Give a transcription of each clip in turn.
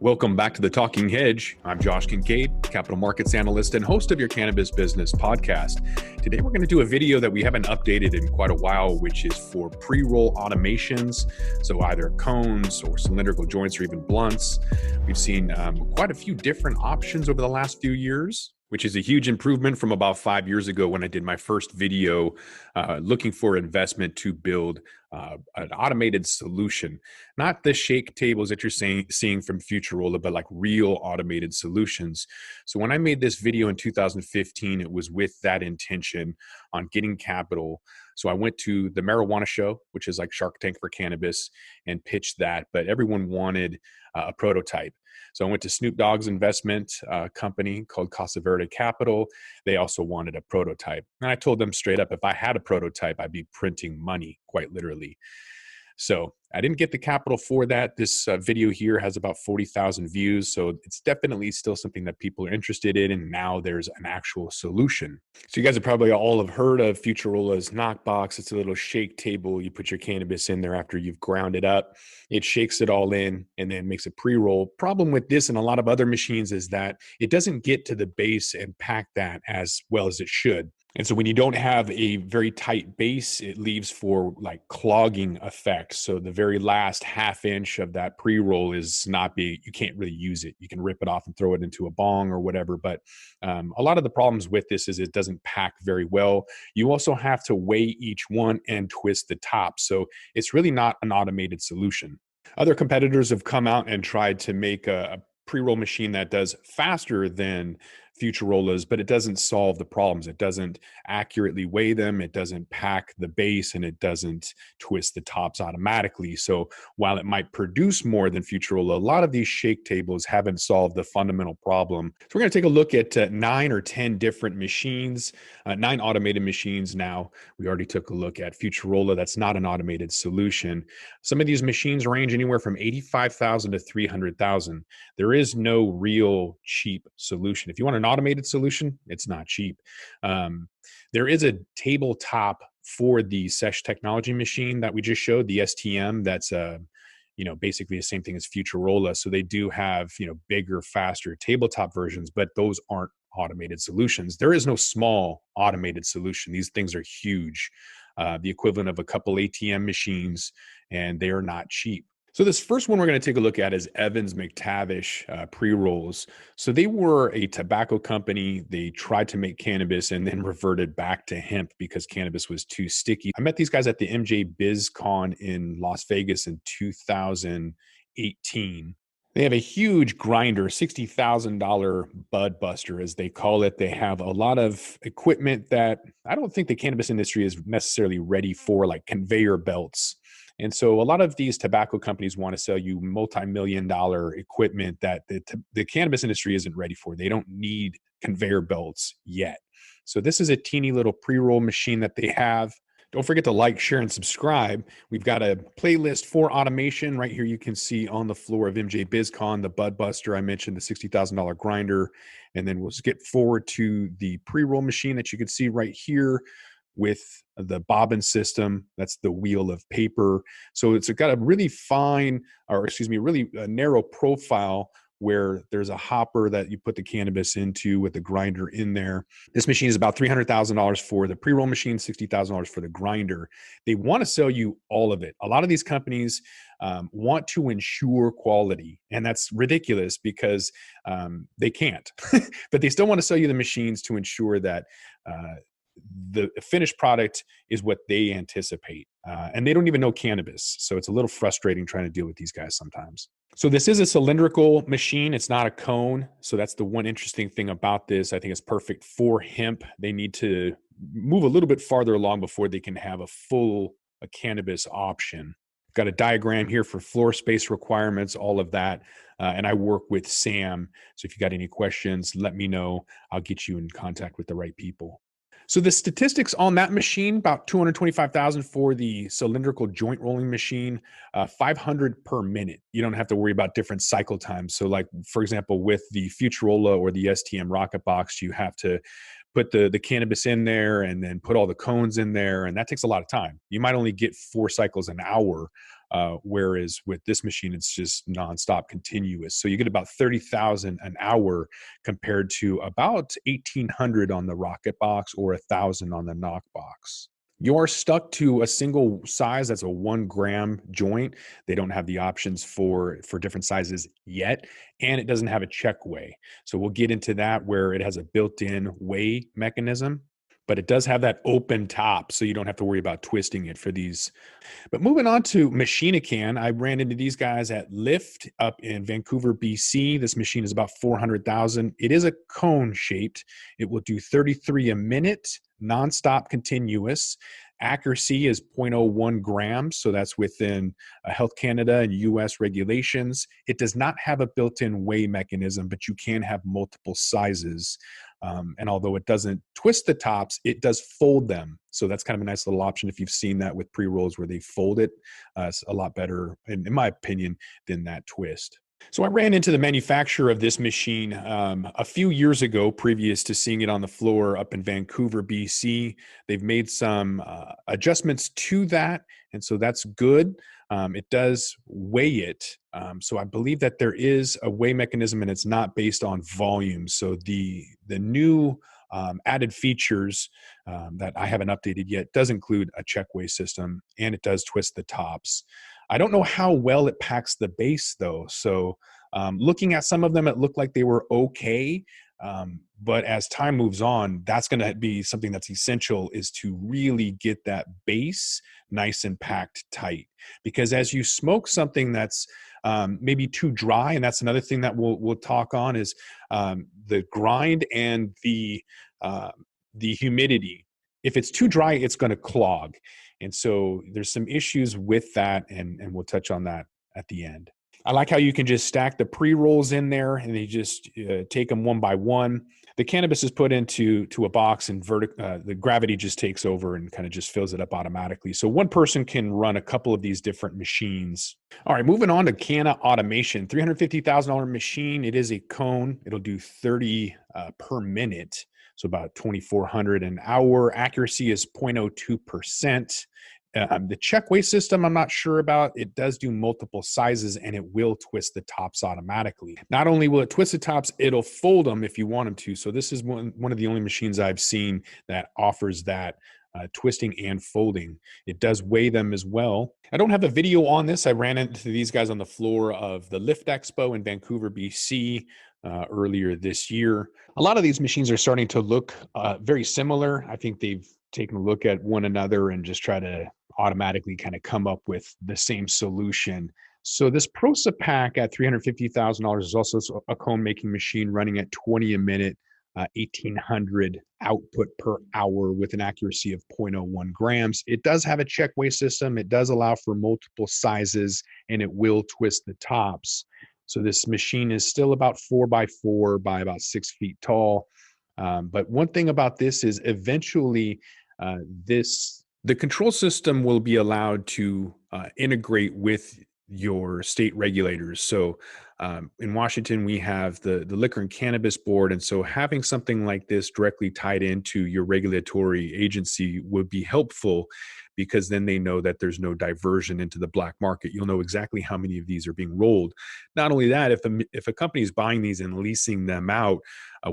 Welcome back to the Talking Hedge. I'm Josh Kincaid, capital markets analyst and host of your Cannabis Business podcast. Today, we're going to do a video that we haven't updated in quite a while, which is for pre-roll automations. So either cones or cylindrical joints or even blunts. We've seen quite a few different options over the last few years, which is a huge improvement from about 5 years ago when I did my first video looking for investment to build an automated solution. Not the shake tables that you're seeing from Futurola, but like real automated solutions. So when I made this video in 2015, it was with that intention on getting capital. So I went to the marijuana show, which is like Shark Tank for cannabis, and pitched that, but everyone wanted a prototype. So I went to Snoop Dogg's investment company called Casa Verde Capital. They also wanted a prototype. And I told them straight up, if I had a prototype, I'd be printing money, quite literally. So I didn't get the capital for that. This video here has about 40,000 views. So it's definitely still something that people are interested in. And now there's an actual solution. So you guys have probably all have heard of Futurola's knockbox. It's a little shake table. You put your cannabis in there after you've ground it up. It shakes it all in and then makes a pre-roll. Problem with this and a lot of other machines is that it doesn't get to the base and pack that as well as it should. And so when you don't have a very tight base, it leaves for like clogging effects. So the very last half inch of that pre-roll is you can't really use it. You can rip it off and throw it into a bong or whatever. But a lot of the problems with this is it doesn't pack very well. You also have to weigh each one and twist the top. So it's really not an automated solution. Other competitors have come out and tried to make a pre-roll machine that does faster than Futurola's, but it doesn't solve the problems. It doesn't accurately weigh them. It doesn't pack the base, and it doesn't twist the tops automatically. So while it might produce more than Futurola, a lot of these shake tables haven't solved the fundamental problem. So we're going to take a look at 9 or 10 different machines, 9 automated machines now. We already took a look at Futurola. That's not an automated solution. Some of these machines range anywhere from $85,000 to $300,000. There is no real cheap solution. If you want an automated solution, it's not cheap. There is a tabletop for the Sesh technology machine that we just showed, the STM. That's basically the same thing as Futurola. So they do have bigger, faster tabletop versions, but those aren't automated solutions. There is no small automated solution. These things are huge, the equivalent of a couple ATM machines, and they are not cheap. So this first one we're going to take a look at is Evans Mactavish pre-rolls. So they were a tobacco company. They tried to make cannabis and then reverted back to hemp because cannabis was too sticky. I met these guys at the MJ BizCon in Las Vegas in 2018. They have a huge grinder, $60,000 bud buster, as they call it. They have a lot of equipment that I don't think the cannabis industry is necessarily ready for, like conveyor belts. And so a lot of these tobacco companies want to sell you multi-million-dollar equipment that the cannabis industry isn't ready for. They don't need conveyor belts yet. So this is a teeny little pre-roll machine that they have. Don't forget to like, share, and subscribe. We've got a playlist for automation right here. You can see on the floor of MJ BizCon, the Bud Buster. I mentioned the $60,000 grinder. And then we'll skip forward to the pre-roll machine that you can see right here with the bobbin system. That's the wheel of paper. So it's got a really really narrow profile where there's a hopper that you put the cannabis into with the grinder in there. This machine is about $300,000 for the pre-roll machine, $60,000 for the grinder. They want to sell you all of it. A lot of these companies want to ensure quality, and that's ridiculous because they can't. But they still want to sell you the machines to ensure that the finished product is what they anticipate. And they don't even know cannabis. So it's a little frustrating trying to deal with these guys sometimes. So this is a cylindrical machine. It's not a cone. So that's the one interesting thing about this. I think it's perfect for hemp. They need to move a little bit farther along before they can have a cannabis option. Got a diagram here for floor space requirements, all of that. And I work with Sam. So if you got any questions, let me know. I'll get you in contact with the right people. So the statistics on that machine, about 225,000 for the cylindrical joint rolling machine, 500 per minute. You don't have to worry about different cycle times. So like, for example, with the Futurola or the STM Rocket Box, you have to put the cannabis in there and then put all the cones in there, and that takes a lot of time. You might only get 4 cycles an hour, whereas with this machine, it's just nonstop continuous. So you get about 30,000 an hour compared to about 1,800 on the Rocket Box or 1,000 on the Knockbox. You are stuck to a single size. That's a 1 gram joint. They don't have the options for different sizes yet, and it doesn't have a check weigh. So we'll get into that, where it has a built-in weigh mechanism, but it does have that open top, so you don't have to worry about twisting it for these. But moving on to Machinacann, I ran into these guys at Lyft up in Vancouver, BC. This machine is about 400,000. It is a cone shaped. It will do 33 a minute, nonstop continuous. Accuracy is 0.01 grams, so that's within Health Canada and US regulations. It does not have a built-in weigh mechanism, but you can have multiple sizes. And although it doesn't twist the tops, it does fold them. So that's kind of a nice little option if you've seen that with pre-rolls where they fold it. It's a lot better, in my opinion, than that twist. So I ran into the manufacturer of this machine a few years ago, previous to seeing it on the floor up in Vancouver, BC. They've made some adjustments to that, and so that's good. It does weigh it. So I believe that there is a weigh mechanism, and it's not based on volume. So the new added features that I haven't updated yet does include a check weigh system, and it does twist the tops. I don't know how well it packs the base, though. So looking at some of them, it looked like they were okay. But as time moves on, that's going to be something that's essential, is to really get that base nice and packed tight. Because as you smoke something that's maybe too dry, and that's another thing that we'll talk on, is the grind and the humidity. If it's too dry, it's going to clog. And so there's some issues with that, and we'll touch on that at the end. I like how you can just stack the pre-rolls in there, and they just take them one by one. The cannabis is put into a box, and the gravity just takes over and kind of just fills it up automatically. So one person can run a couple of these different machines. All right, moving on to Canna-Automation, $350,000 machine. It is a cone. It'll do 30 per minute. So about 2,400 an hour. Accuracy is 0.02%. The check weigh system, I'm not sure about. It does do multiple sizes, and it will twist the tops automatically. Not only will it twist the tops, it'll fold them if you want them to. So this is one of the only machines I've seen that offers that twisting and folding. It does weigh them as well. I don't have a video on this. I ran into these guys on the floor of the Lift Expo in Vancouver, BC. Earlier this year. A lot of these machines are starting to look very similar. I think they've taken a look at one another and just try to automatically kind of come up with the same solution. So this Procepack at $350,000 is also a cone making machine running at 20 a minute, 1,800 output per hour with an accuracy of 0.01 grams. It does have a check weigh system. It does allow for multiple sizes, and it will twist the tops. So this machine is still about 4x4 by about 6 feet tall. But one thing about this is eventually the control system will be allowed to integrate with your state regulators. So in Washington, we have the Liquor and Cannabis Board. And so having something like this directly tied into your regulatory agency would be helpful, because then they know that there's no diversion into the black market. You'll know exactly how many of these are being rolled. Not only that, if a company is buying these and leasing them out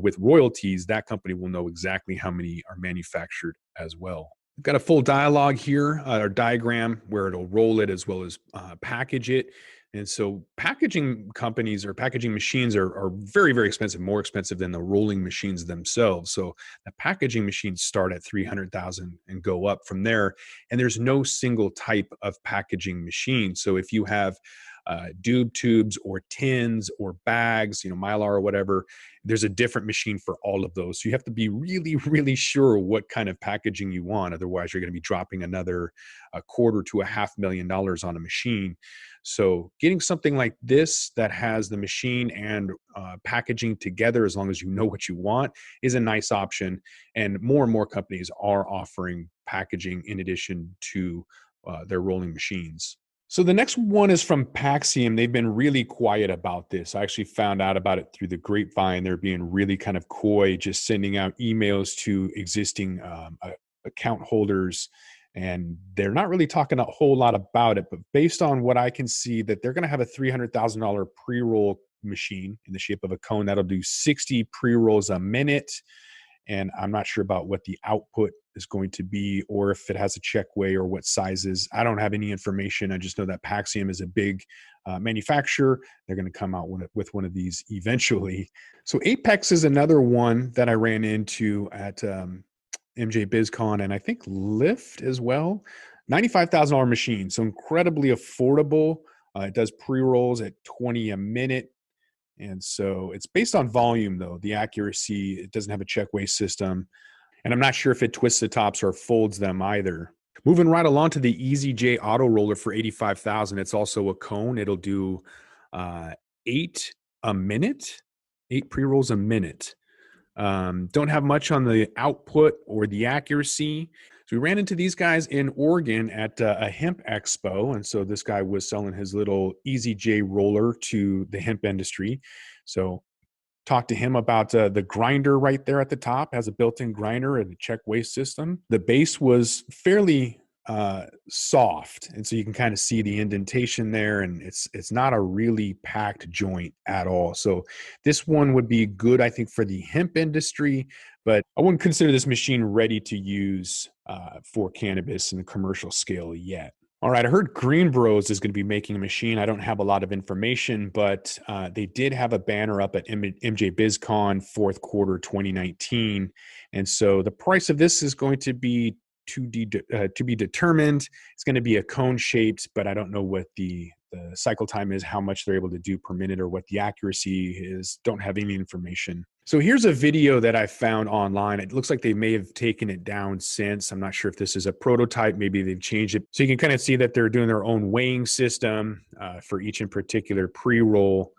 with royalties, that company will know exactly how many are manufactured as well. We've got a full dialogue here, or diagram, where it'll roll it as well as package it. And so packaging companies or packaging machines are very, very expensive, more expensive than the rolling machines themselves. So the packaging machines start at 300,000 and go up from there. And there's no single type of packaging machine. So if you have doob tubes or tins or bags, Mylar or whatever, there's a different machine for all of those. So you have to be really, really sure what kind of packaging you want. Otherwise, you're going to be dropping another $250,000 to $500,000 on a machine. So getting something like this that has the machine and packaging together, as long as you know what you want, is a nice option. And more companies are offering packaging in addition to their rolling machines. So the next one is from Paxiom. They've been really quiet about this. I actually found out about it through the grapevine. They're being really kind of coy, just sending out emails to existing account holders, and they're not really talking a whole lot about it. But based on what I can see, that they're going to have a $300,000 pre-roll machine in the shape of a cone that'll do 60 pre-rolls a minute. And I'm not sure about what the output is going to be, or if it has a check weigh, or what sizes. I don't have any information. I just know that Paxiom is a big manufacturer. They're going to come out with one of these eventually. So Apehex is another one that I ran into at MJ BizCon, and I think Lyft as well. $95,000 machine, so incredibly affordable. It does pre-rolls at 20 a minute. And so it's based on volume, though, the accuracy. It doesn't have a check weigh system. And I'm not sure if it twists the tops or folds them either. Moving right along to the EZJ AutoRoller for $85,000. It's also a cone. It'll do 8 a minute, 8 pre-rolls a minute. Don't have much on the output or the accuracy. So we ran into these guys in Oregon at a hemp expo. And so this guy was selling his little EZJ roller to the hemp industry. So talked to him about the grinder right there at the top, has a built-in grinder and a check weigh system. The base was fairly soft, and so you can kind of see the indentation there, and it's not a really packed joint at all. So this one would be good, I think, for the hemp industry, but I wouldn't consider this machine ready to use for cannabis in the commercial scale yet. All right, I heard Green Bros is going to be making a machine. I don't have a lot of information, but they did have a banner up at MJ BizCon fourth quarter 2019. And so the price of this is going to be to be determined. It's going to be a cone shaped, but I don't know what the cycle time is, how much they're able to do per minute, or what the accuracy is. Don't have any information. So here's a video that I found online. It looks like they may have taken it down since. I'm not sure if this is a prototype. Maybe they've changed it. So you can kind of see that they're doing their own weighing system for each in particular pre-roll.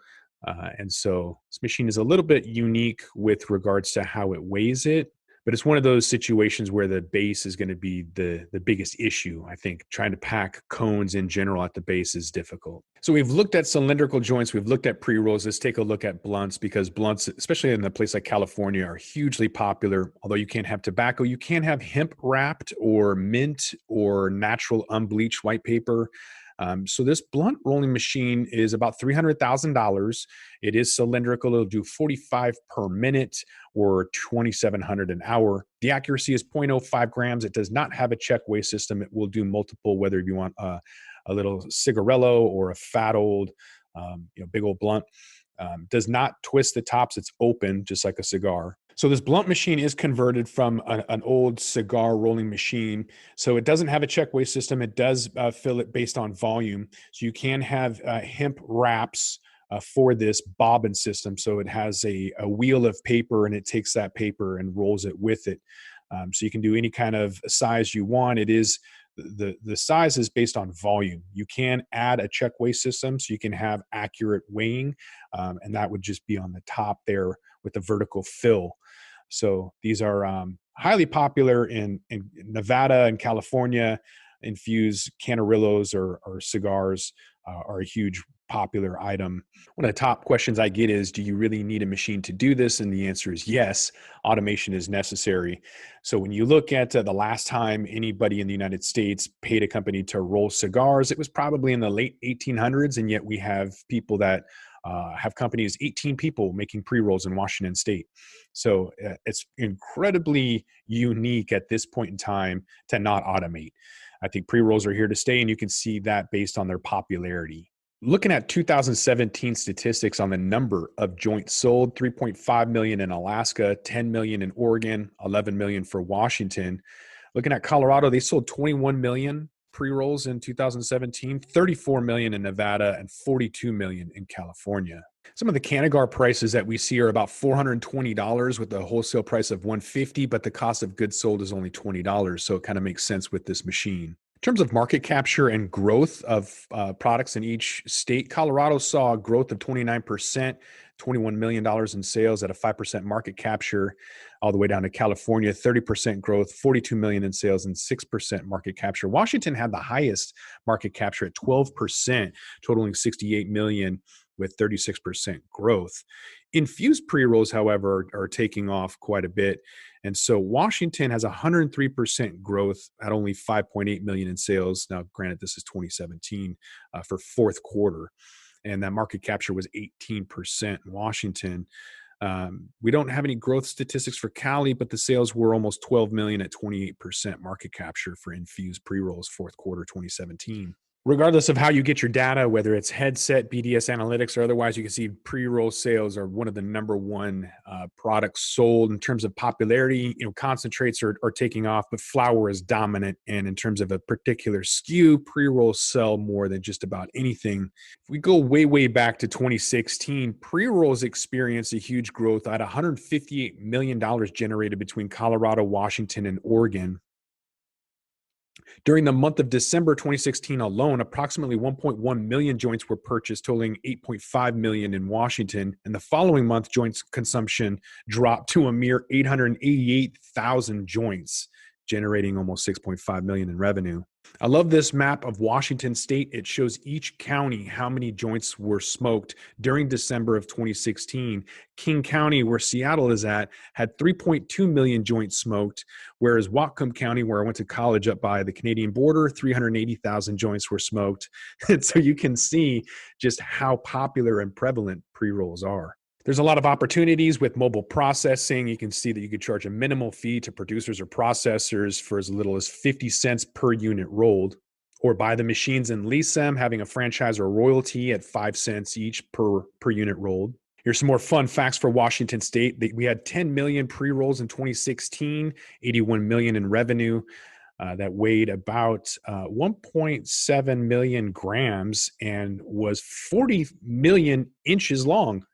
And so this machine is a little bit unique with regards to how it weighs it. But it's one of those situations where the base is going to be the biggest issue. I think trying to pack cones in general at the base is difficult. So we've looked at cylindrical joints. We've looked at pre-rolls. Let's take a look at blunts, because blunts, especially in a place like California, are hugely popular. Although you can't have tobacco, you can have hemp wrapped or mint or natural unbleached white paper. So this blunt rolling machine is about $300,000. It is cylindrical. It'll do 45 per minute or 2,700 an hour. The accuracy is 0.05 grams. It does not have a check weigh system. It will do multiple, whether you want a little cigarello or a fat old, big old blunt. Does not twist the tops. It's open, just like a cigar. So this blunt machine is converted from an old cigar rolling machine. So it doesn't have a check weigh system. It does fill it based on volume. So you can have hemp wraps for this bobbin system. So it has a wheel of paper, and it takes that paper and rolls it with it. So you can do any kind of size you want. It is the size is based on volume. You can add a check weigh system, so you can have accurate weighing, and that would just be on the top there with the vertical fill. So these are highly popular in Nevada and California. Infused canarillos or cigars are a huge popular item. One of the top questions I get is, do you really need a machine to do this? And the answer is yes, automation is necessary. So when you look at the last time anybody in the United States paid a company to roll cigars, it was probably in the late 1800s. And yet we have people that have companies, 18 people making pre-rolls in Washington State. So it's incredibly unique at this point in time to not automate. I think pre-rolls are here to stay, and you can see that based on their popularity. Looking at 2017 statistics on the number of joints sold, 3.5 million in Alaska, 10 million in Oregon, 11 million for Washington. Looking at Colorado, they sold 21 million pre-rolls in 2017, 34 million in Nevada, and 42 million in California. Some of the Cannagar prices that we see are about $420 with a wholesale price of $150, but the cost of goods sold is only $20. So it kind of makes sense with this machine. terms of market capture and growth of products in each state, Colorado saw a growth of 29%, $21 million in sales at a 5% market capture, all the way down to California, 30% growth, $42 million in sales and 6% market capture. Washington had the highest market capture at 12%, totaling $68 million with 36% growth. Infused pre-rolls, however, are taking off quite a bit. And so Washington has 103% growth at only 5.8 million in sales. Now, granted, this is 2017 for fourth quarter, and that market capture was 18% in Washington. We don't have any growth statistics for Cali, but the sales were almost 12 million at 28% market capture for infused pre-rolls fourth quarter 2017. Regardless of how you get your data, whether it's headset, BDS analytics, or otherwise, you can see pre-roll sales are one of the number one products sold in terms of popularity. Concentrates are taking off, but flower is dominant. And in terms of a particular SKU, pre-rolls sell more than just about anything. If we go way, way back to 2016, pre-rolls experienced a huge growth at $158 million generated between Colorado, Washington, and Oregon. During the month of December 2016 alone, approximately 1.1 million joints were purchased, totaling 8.5 million in Washington. And the following month, joints consumption dropped to a mere 888,000 joints, generating almost 6.5 million in revenue. I love this map of Washington state. It shows each county how many joints were smoked during December of 2016. King County, where Seattle is at, had 3.2 million joints smoked, whereas Whatcom County, where I went to college up by the Canadian border, 380,000 joints were smoked. And so you can see just how popular and prevalent pre-rolls are. There's a lot of opportunities with mobile processing. You can see that you could charge a minimal fee to producers or processors for as little as 50 cents per unit rolled, or buy the machines and lease them, having a franchise or royalty at 5 cents each per unit rolled. Here's some more fun facts for Washington State. We had 10 million pre-rolls in 2016, 81 million in revenue. That weighed about 1.7 million grams and was 40 million inches long.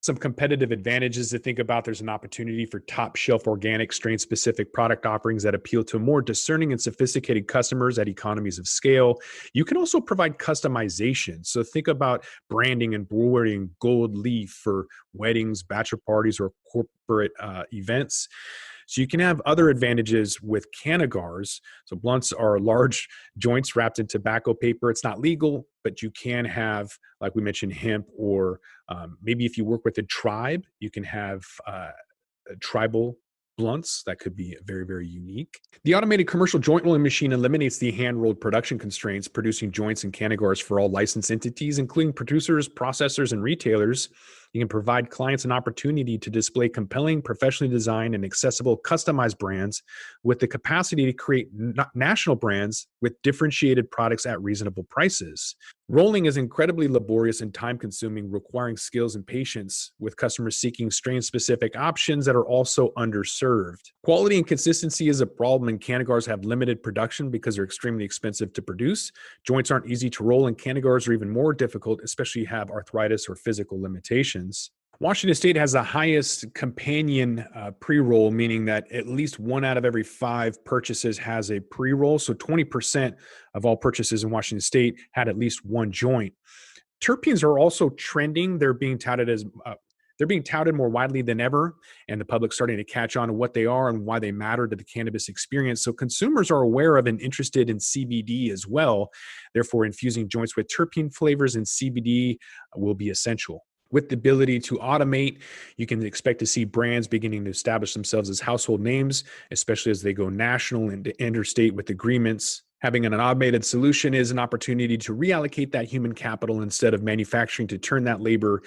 Some competitive advantages to think about. There's an opportunity for top shelf organic strain specific product offerings that appeal to more discerning and sophisticated customers at economies of scale. You can also provide customization. So think about branding and wording gold leaf for weddings, bachelor parties, or corporate events. So you can have other advantages with cannagars. So blunts are large joints wrapped in tobacco paper. It's not legal, but you can have, like we mentioned, hemp, or maybe if you work with a tribe, you can have tribal blunts. That could be very, very unique. The automated commercial joint rolling machine eliminates the hand-rolled production constraints, producing joints and cannagars for all licensed entities, including producers, processors, and retailers. You can provide clients an opportunity to display compelling, professionally designed, and accessible customized brands with the capacity to create national brands with differentiated products at reasonable prices. Rolling is incredibly laborious and time-consuming, requiring skills and patience, with customers seeking strain-specific options that are also underserved. Quality and consistency is a problem, and cannagars have limited production because they're extremely expensive to produce. Joints aren't easy to roll, and cannagars are even more difficult, especially if you have arthritis or physical limitations. Washington State has the highest companion pre-roll, meaning that at least 1 out of every 5 purchases has a pre-roll. So 20% of all purchases in Washington State had at least one joint. Terpenes are also trending. They're being touted more widely than ever, and the public's starting to catch on to what they are and why they matter to the cannabis experience. So consumers are aware of and interested in CBD as well. Therefore, infusing joints with terpene flavors and CBD will be essential. With the ability to automate, you can expect to see brands beginning to establish themselves as household names, especially as they go national and interstate with agreements. Having an automated solution is an opportunity to reallocate that human capital instead of manufacturing, to turn that labor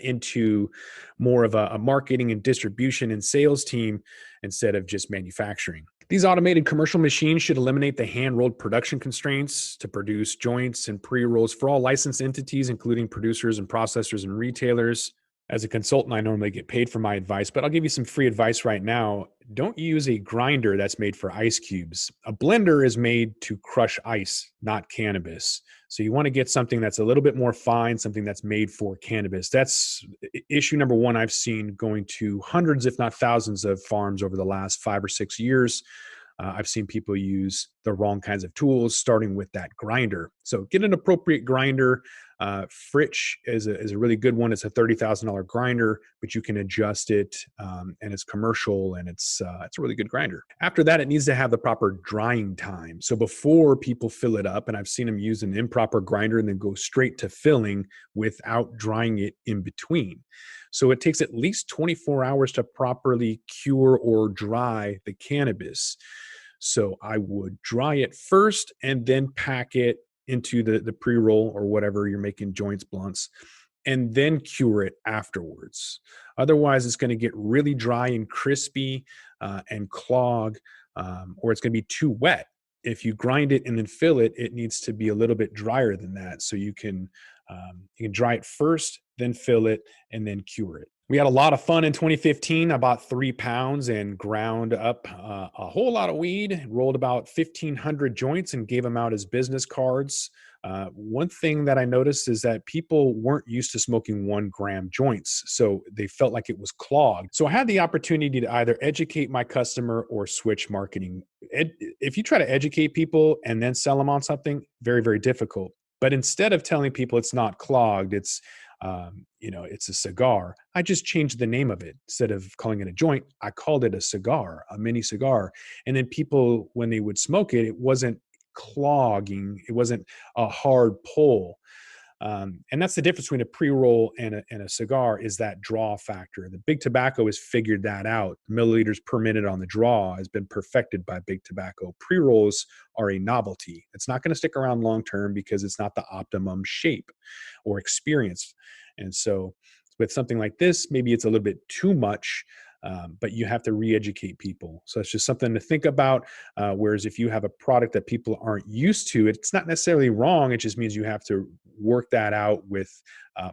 into more of a marketing and distribution and sales team instead of just manufacturing. These automated commercial machines should eliminate the hand-rolled production constraints to produce joints and pre-rolls for all licensed entities, including producers and processors and retailers. As a consultant, I normally get paid for my advice, but I'll give you some free advice right now. Don't use a grinder that's made for ice cubes. A blender is made to crush ice, not cannabis. So you want to get something that's a little bit more fine, something that's made for cannabis. That's issue number one I've seen going to hundreds, if not thousands, of farms over the last 5 or 6 years. I've seen people use the wrong kinds of tools, starting with that grinder. So get an appropriate grinder. Fritch is a really good one. It's a $30,000 grinder, but you can adjust it, and it's commercial, and it's a really good grinder. After that, it needs to have the proper drying time. So before people fill it up, and I've seen them use an improper grinder and then go straight to filling without drying it in between. So it takes at least 24 hours to properly cure or dry the cannabis. So I would dry it first and then pack it into the pre-roll or whatever you're making, joints, blunts, and then cure it afterwards. Otherwise, it's going to get really dry and crispy and clog, or it's going to be too wet. If you grind it and then fill it, it needs to be a little bit drier than that. So you can dry it first, then fill it, and then cure it. We had a lot of fun in 2015. I bought 3 pounds and ground up a whole lot of weed, rolled about 1,500 joints and gave them out as business cards. One thing that I noticed is that people weren't used to smoking 1 gram joints, so they felt like it was clogged. So I had the opportunity to either educate my customer or switch marketing. If you try to educate people and then sell them on something, very, very difficult. But instead of telling people it's not clogged, it's a cigar, I just changed the name of it. Instead of calling it a joint, I called it a cigar, a mini cigar. And then people, when they would smoke it, it wasn't clogging. It wasn't a hard pull. And that's the difference between a pre-roll and a cigar, is that draw factor. The Big Tobacco has figured that out. Milliliters per minute on the draw has been perfected by Big Tobacco. Pre-rolls are a novelty. It's not going to stick around long-term because it's not the optimum shape or experience. And so with something like this, maybe it's a little bit too much, but you have to re-educate people. So it's just something to think about. Whereas if you have a product that people aren't used to, it's not necessarily wrong. It just means you have to work that out with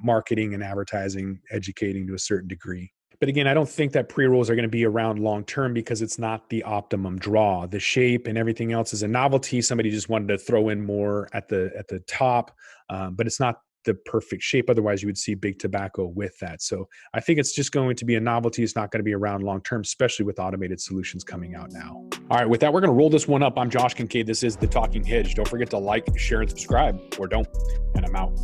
marketing and advertising, educating to a certain degree. But again, I don't think that pre-rolls are going to be around long-term because it's not the optimum draw. The shape and everything else is a novelty. Somebody just wanted to throw in more at the top, but it's not the perfect shape. Otherwise, you would see Big Tobacco with that. So I think it's just going to be a novelty. It's not going to be around long-term, especially with automated solutions coming out now. All right, with that, we're going to roll this one up. I'm Josh Kincaid. This is the Talking Hedge. Don't forget to like, share, and subscribe, or don't, and I'm out.